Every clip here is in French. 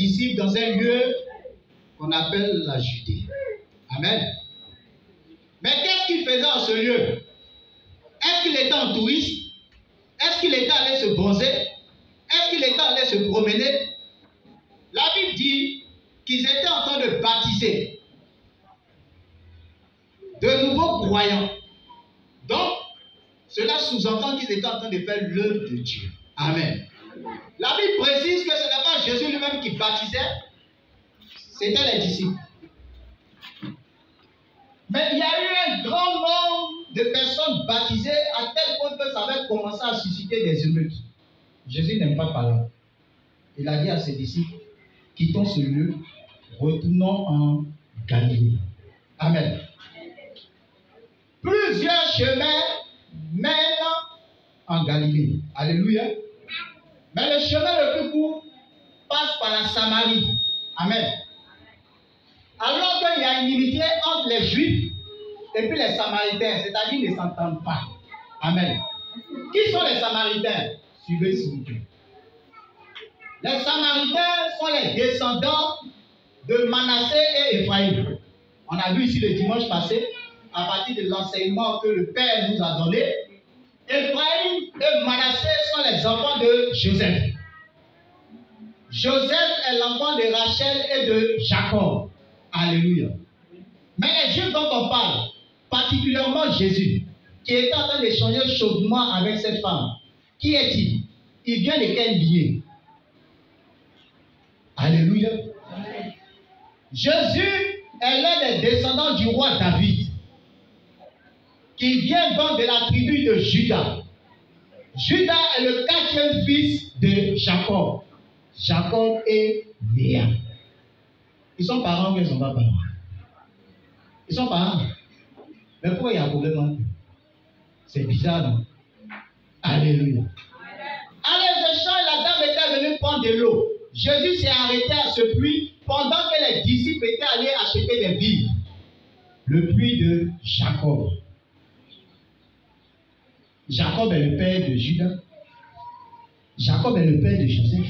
disciples dans un lieu qu'on appelle la Judée. Amen. Mais qu'est-ce qu'il faisait en ce lieu? Est-ce qu'il était en touriste? Est-ce qu'il était allé se bronzer? Est-ce qu'il était allé se promener? La Bible dit qu'ils étaient en train de baptiser de nouveaux croyants. Donc, cela sous-entend qu'ils étaient en train de faire l'œuvre de Dieu. Amen. La Bible précise que ce n'est pas Jésus lui-même qui baptisait, c'était les disciples. Mais il y a eu un grand nombre de personnes baptisées à tel point que ça avait commencé à susciter des émeutes. Jésus n'aime pas parler. Il a dit à ses disciples, quittons ce lieu, retournons en Galilée. Amen. Plusieurs chemins mènent en Galilée. Alléluia. Mais le chemin le plus court passe par la Samarie. Amen. Alors qu'il y a une inimitié entre les Juifs et puis les Samaritains, c'est-à-dire qu'ils ne s'entendent pas. Amen. Qui sont les Samaritains? Suivez s'il vous plaît. Les Samaritains sont les descendants de Manassé et Ephraïm. On a vu ici le dimanche passé, à partir de l'enseignement que le Père nous a donné, Ephraïm et Manassé sont les enfants de Joseph. Joseph est l'enfant de Rachel et de Jacob. Alléluia. Mais les Juifs dont on parle, particulièrement Jésus, qui était en train d'échanger chaudement avec cette femme, qui est-il? Il vient de quel lieu? Alléluia. Jésus est l'un des descendants du roi David, qui vient donc de la tribu de Juda. Juda est le 4e fils de Jacob. Jacob et Léa. Ils sont parents ou ils ne sont pas parents? Ils sont parents. Mais pourquoi il y a un problème? C'est bizarre, non? Alléluia. À l'échange, la dame était venue prendre de l'eau. Jésus s'est arrêté à ce puits pendant que les disciples étaient allés acheter des vivres. Le puits de Jacob. Jacob est le père de Judas. Jacob est le père de Joseph.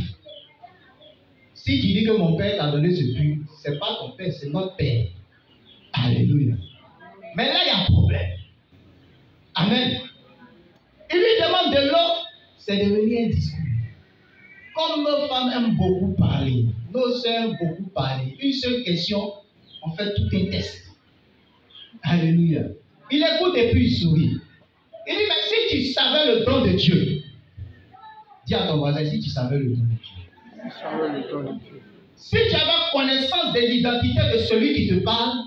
Si tu dis que mon père t'a donné ce puits, ce n'est pas ton père, c'est notre père. Alléluia. Mais là, il y a un problème. Amen. Il lui demande de l'eau, c'est devenu un discours. Comme nos femmes aiment beaucoup parler, nos sœurs aiment beaucoup parler, une seule question, on fait tout un test. Alléluia. Il écoute et puis il sourit. Il dit, mais si tu savais le don de Dieu, dis à ton voisin, si tu savais le don de Dieu. Si tu avais connaissance de l'identité de celui qui te parle,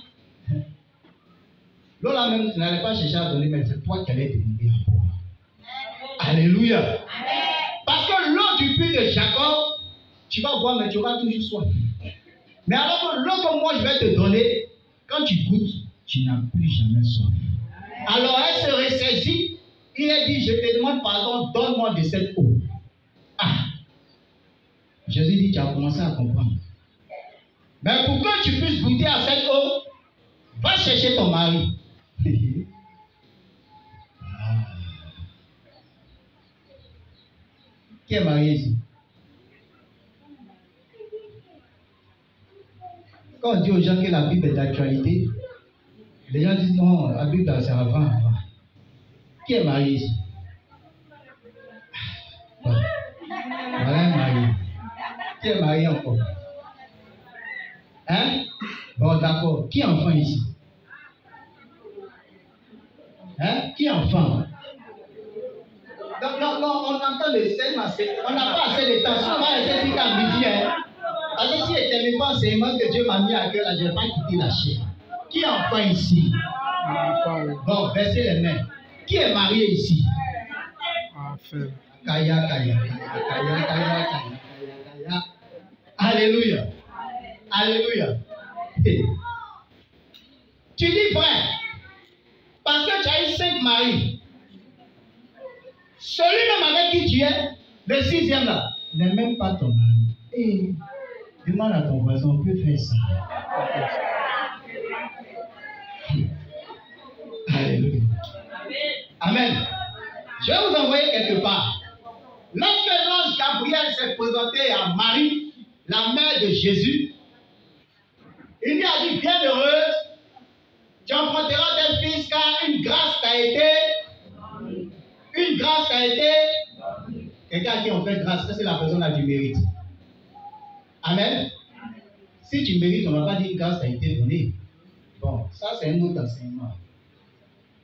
l'eau là même, tu n'allais pas chercher à donner, mais c'est toi qui allais demander à boire. Alléluia. Amen. Parce que l'eau du puits de Jacob, tu vas boire, mais tu auras toujours soif. Mais alors que l'eau que moi je vais te donner, quand tu goûtes, tu n'as plus jamais soif. Alors elle se ressaisit, il a dit, je te demande pardon, donne-moi de cette eau. Ah! Jésus dit, tu as commencé à comprendre. Mais pour que tu puisses goûter à cette eau, va chercher ton mari. Qui est marié ici? Quand on dit aux gens que la Bible est d'actualité, les gens disent non, la Bible c'est avant. Qui est marié ici? Voilà un marié. Qui est marié encore? Hein? Bon, d'accord. Qui est enfant ici? Hein? Qui est enfant? Non, on entend le scène, on n'a pas assez de temps. Si on va rester jusqu'à midi, hein? Parce que si c'était le enseignement que Dieu m'a mis à cœur, je ne vais pas quitter la chair. Qui est enfant ici? Bon, baissez les mains. Qui est marié ici? Kaya. Alléluia. Alléluia. Tu dis vrai. Parce que tu as eu 5 maris. Celui-même avec qui tu es, le 6e là, n'est même pas ton mari. Et demande à ton voisin, on peut faire ça. Alléluia. Amen. Je vais vous envoyer quelque part. Lorsque l'ange Gabriel s'est présenté à Marie, la mère de Jésus, il lui a dit, bienheureuse, tu enfanteras tes fils car une grâce t'a été. Une grâce t'a été. Quelqu'un à qui on fait grâce, ça c'est la personne a du mérite. Amen. Si tu mérites, on ne va pas dire grâce t'a été donnée. Bon, ça c'est un autre enseignement.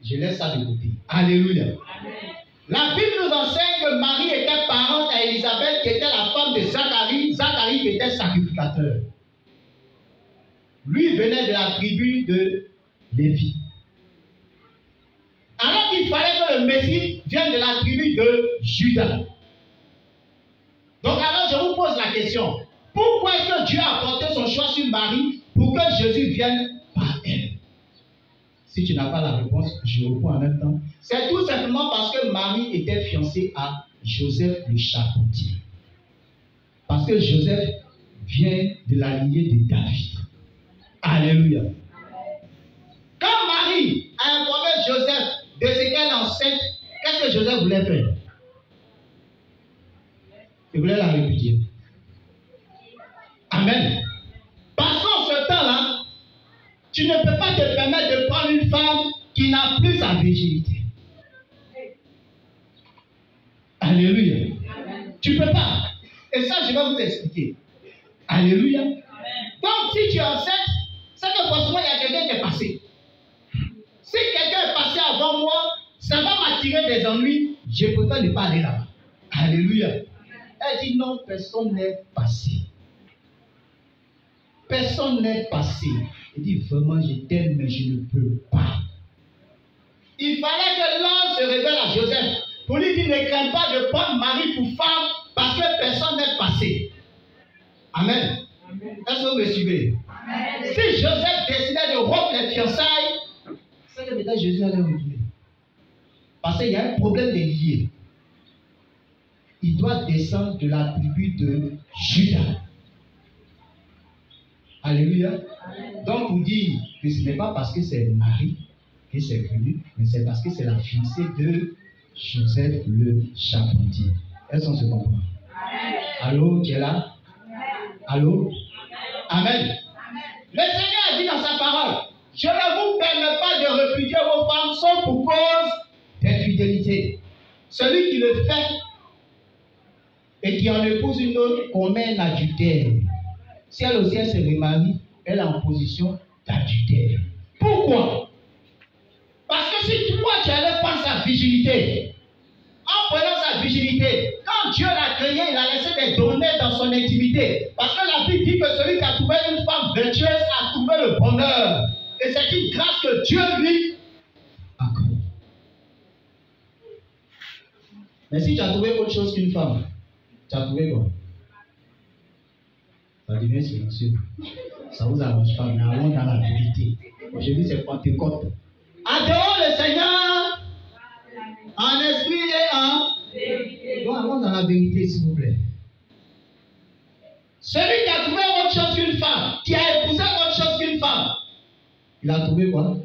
Je laisse ça de côté. Alléluia. Amen. La Bible nous enseigne que Marie était parente à Élisabeth, qui était la femme de Zacharie. Zacharie qui était sacrificateur. Lui venait de la tribu de Lévi. Alors qu'il fallait que le Messie vienne de la tribu de Juda. Donc alors je vous pose la question. Pourquoi est-ce que Dieu a porté son choix sur Marie pour que Jésus vienne par elle? Si tu n'as pas la réponse, je réponds en même temps. C'est tout simplement parce que Marie était fiancée à Joseph le charpentier. Parce que Joseph vient de la lignée de David. Alléluia. Quand Marie a informé Joseph de ce qu'elle est enceinte, qu'est-ce que Joseph voulait faire? Il voulait la répudier. Amen. Parce qu'en ce temps-là, tu ne peux pas te permettre de prendre une femme qui n'a plus sa virginité. Alléluia. Amen. Tu ne peux pas. Et ça, je vais vous expliquer. Alléluia. Amen. Donc, si tu es enceinte, c'est que forcément, il y a quelqu'un qui est passé. Si quelqu'un est passé avant moi, ça va m'attirer des ennuis. Je préfère ne pas aller là-bas. Alléluia. Elle dit non, personne n'est passé. Personne n'est passé. Il dit vraiment, je t'aime, mais je ne peux pas. Il fallait que l'ange se révèle à Joseph pour lui dire ne crains pas de prendre Marie pour femme parce que personne n'est passé. Amen. Est-ce que vous me suivez? Amen. Si Joseph décidait de rompre les fiançailles, c'est que peut-être Jésus allait retourner. Parce qu'il y a un problème de lié. Il doit descendre de la tribu de Juda. Alléluia. Amen. Donc, vous dites que ce n'est pas parce que c'est Marie que c'est venu, mais c'est parce que c'est la fiancée de Joseph le charpentier. Est-ce qu'on se comprend? Amen. Allô, qui est là? Amen. Allô? Amen. Amen. Le Seigneur a dit dans sa parole, je ne vous permets pas de répudier vos femmes sauf pour cause d'infidélité. Celui qui le fait et qui en épouse une autre commet un adultère. Si elle aussi elle se remarie, elle est en position d'adultère. Pourquoi? Parce que si toi tu allais prendre sa virginité, en prenant sa virginité, quand Dieu l'a créé, il a laissé des données dans son intimité. Parce que la Bible dit que celui qui a trouvé une femme vertueuse a trouvé le bonheur. Et c'est une grâce que Dieu lui accorde. Mais si tu as trouvé autre chose qu'une femme, tu as trouvé quoi? Ça devient silencieux. Ça ne vous arrange pas, mais allons dans la vérité. Aujourd'hui, c'est Pentecôte. Adorons le Seigneur en esprit et en vérité. Donc, allons dans la vérité, s'il vous plaît. Celui qui a trouvé autre chose qu'une femme, qui a épousé autre chose qu'une femme, il a trouvé quoi?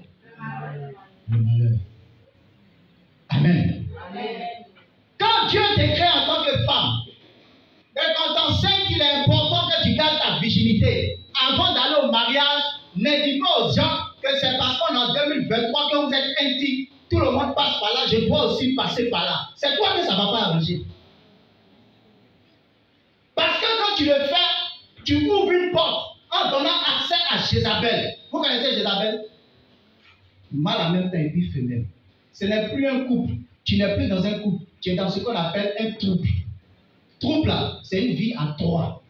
Le malheur. Amen. Amen. Quand Dieu te crée en tant que femme, et qu'on t'enseigne qu'il est important que tu gardes ta virginité avant d'aller au mariage, ne dis pas aux gens que c'est parce qu'on est en 2023 que vous êtes intime. Tout le monde passe par là, je dois aussi passer par là. C'est toi que ça ne va pas arranger. Parce que quand tu le fais, tu ouvres une porte en donnant accès à Jézabel. Vous connaissez Jézabel? Mal en même temps et puis femelle. Ce n'est plus un couple. Tu n'es plus dans un couple. Tu es dans ce qu'on appelle un trouble. Trouble là, c'est une vie à trois.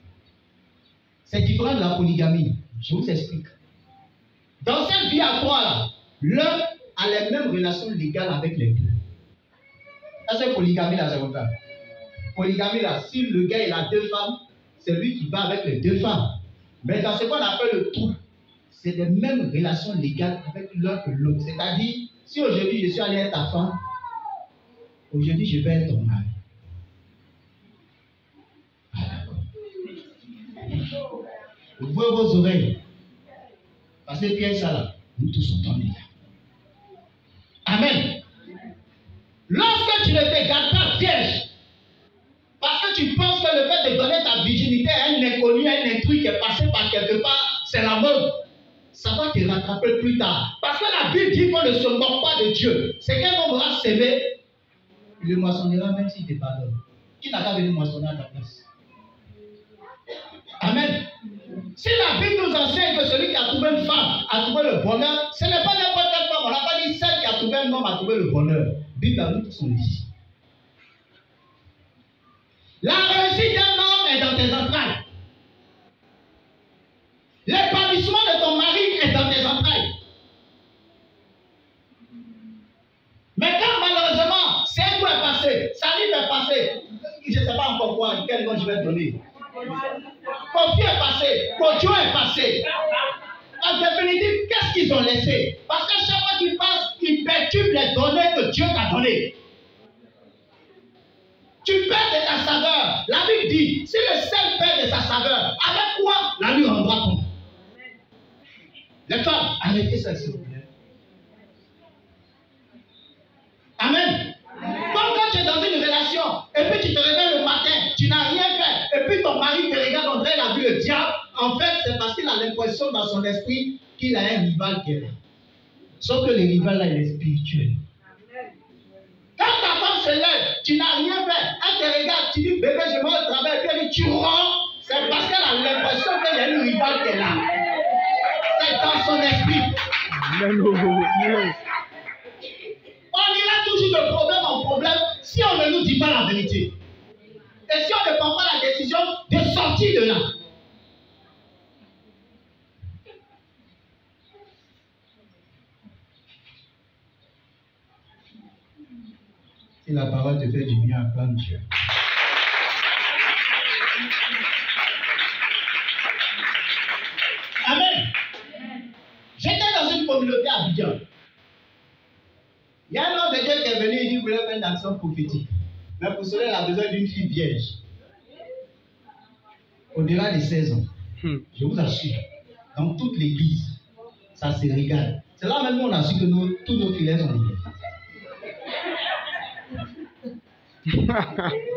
C'est différent de la polygamie. Je vous explique. Dans cette vie à trois là, l'un a les mêmes relations légales avec les deux. Ça c'est polygamie là, c'est comme ça. Polygamie là, si le gars il a deux femmes, c'est lui qui va avec les deux femmes. Mais dans ce qu'on appelle le trouble, c'est les mêmes relations légales avec l'un que l'autre. C'est-à-dire, si aujourd'hui je suis allé être ta femme, aujourd'hui je vais être ton mari. Ah d'accord. Ouvrez vos oreilles. Parce que Pierre ça là, nous tous sommes tombés là. Amen. Lorsque tu ne te gardes pas vierge, Parce que tu penses que le fait de donner ta virginité à un inconnu, à un intrus qui est passé par quelque part, c'est la mode. Ça va te rattraper plus tard. Parce que la Bible dit qu'on ne se moque pas de Dieu. C'est qu'un homme va s'aimer, il le moissonnera même s'il te pardonne. Qui n'a qu'à venir moissonner à ta place? Amen. Si la Bible nous enseigne que celui qui a trouvé une femme a trouvé le bonheur, ce n'est pas n'importe quelle femme. On n'a pas dit celle qui a trouvé un homme a trouvé le bonheur. La Bible a nous tous on dit. La réussite d'un homme est dans tes entrailles. L'épanouissement de ton mari est dans tes entrailles. Mais quand malheureusement, c'est un coup est passé, sa vie est passée, je ne sais pas encore quoi, quel nom je vais donner. Conflit est passé, Kojo est passé. En définitive, qu'est-ce qu'ils ont laissé? Parce que chaque fois qu'ils passent, ils perturbent les données que Dieu t'a données. Tu perds de ta saveur. La Bible dit, si le sel perd de sa saveur, avec quoi la lui rendra compte? Les femmes, arrêtez ça s'il vous plaît. Amen. Donc quand tu es dans une relation, et puis tu te réveilles le matin, tu n'as rien fait, et puis ton mari te regarde, on dirait la vue le diable, en fait c'est parce qu'il a l'impression dans son esprit qu'il a un rival qui est là. Sauf que le rival là, il est spirituel. Quand ta femme se lève, tu n'as rien fait, elle te regarde, tu dis bébé je vais au travail, puis elle dit tu rentres, c'est parce qu'elle a l'impression qu'il y a un rival qui est là. C'est dans son esprit. On ira toujours de problème en problème si on ne nous dit pas la vérité. Et si on ne prend pas la décision de sortir de là. Si la parole te fait du bien, acclame Dieu. Amen. J'étais dans une communauté à Abidjan. Il y a un homme de Dieu qui est venu et dit qu'il voulait faire une action prophétique. Mais pour cela, il a besoin d'une fille vierge. Au-delà de 16 ans. Je vous assure, dans toute l'église, ça se régale. C'est là même où on a su que tous nos filets sont vierges.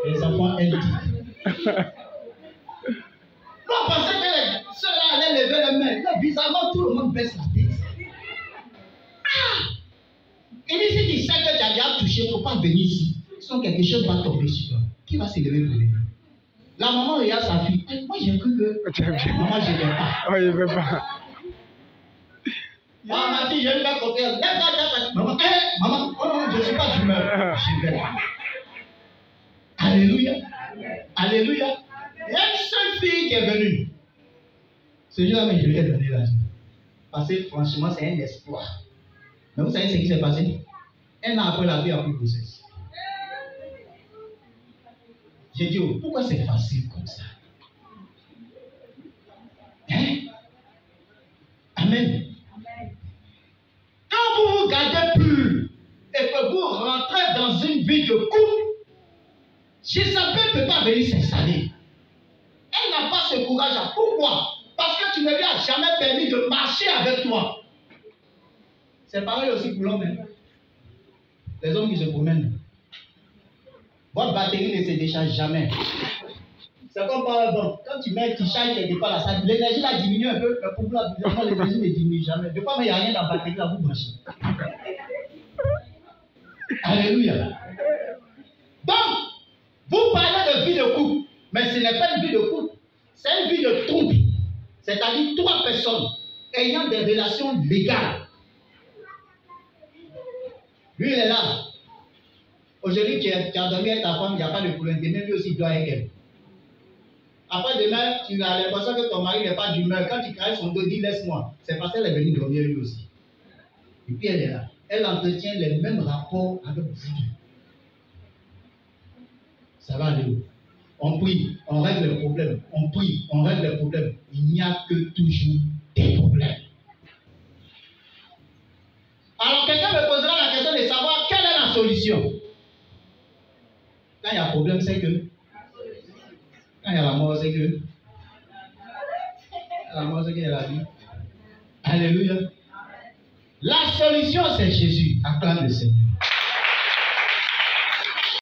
Les enfants LT. Non, parce que ceux-là allaient lever les mains. Là, bizarrement, tout le monde baisse la tête. Il dit, si tu sais que tu as déjà touché, il ne faut pas venir ici. Sinon, quelque chose va tomber sur toi. Qui va se lever pour les mains? La maman regarde sa fille. Moi, j'ai cru que maman, je ne vais pas. Oh, je ne vais pas. Moi, ma fille, je ne vais pas compter. Maman, maman, oh non, je ne suis pas d'humeur. Je ne vais pas. Alléluia. Alléluia. Il y a une seule fille qui est venue. Ce jour-là, mais je lui ai donné l'argent. Parce que franchement, c'est un espoir. Mais vous savez ce qui s'est passé? Un an après, la vie a pris grossesse. J'ai dit, oh, pourquoi c'est facile comme ça? Hein? Amen. Quand vous vous gardez pur et que vous rentrez dans une vie de couple, Jézabel ne peut pas venir s'installer. Elle n'a pas ce courage-là. Pourquoi? Parce que tu ne lui as jamais permis de marcher avec toi. C'est pareil aussi pour l'homme. Les hommes qui se promènent. Votre batterie ne se décharge jamais. C'est comme par exemple, quand tu mets, tu charges quelque part là, l'énergie là diminue un peu, mais pour vous, l'énergie ne diminue jamais. De fois, mais il n'y a rien dans la batterie là, vous branchez. Alléluia. Donc, vous parlez de vie de couple, mais ce n'est pas une vie de couple, c'est une vie de trouble. C'est-à-dire 3 personnes ayant des relations légales. Lui, il est là. Aujourd'hui, tu as dormi avec ta femme, il n'y a pas de problème. Demain, lui aussi, il doit avec elle. Après, demain, tu as l'impression que ton mari n'est pas d'humeur. Quand tu craques son dos, dis laisse-moi. C'est parce qu'elle est venue dormir lui aussi. Et puis, elle est là. Elle entretient les mêmes rapports avec vous. Ça va aller où? On prie, on règle le problème. On prie, on règle le problème. Il n'y a que toujours des problèmes. Alors, quelqu'un me posera la question de savoir quelle est la solution. Quand il y a problème, c'est que. Quand il y a la mort, c'est que. La mort, c'est qu'il y a la vie. Alléluia. La solution, c'est Jésus. Acclame le Seigneur.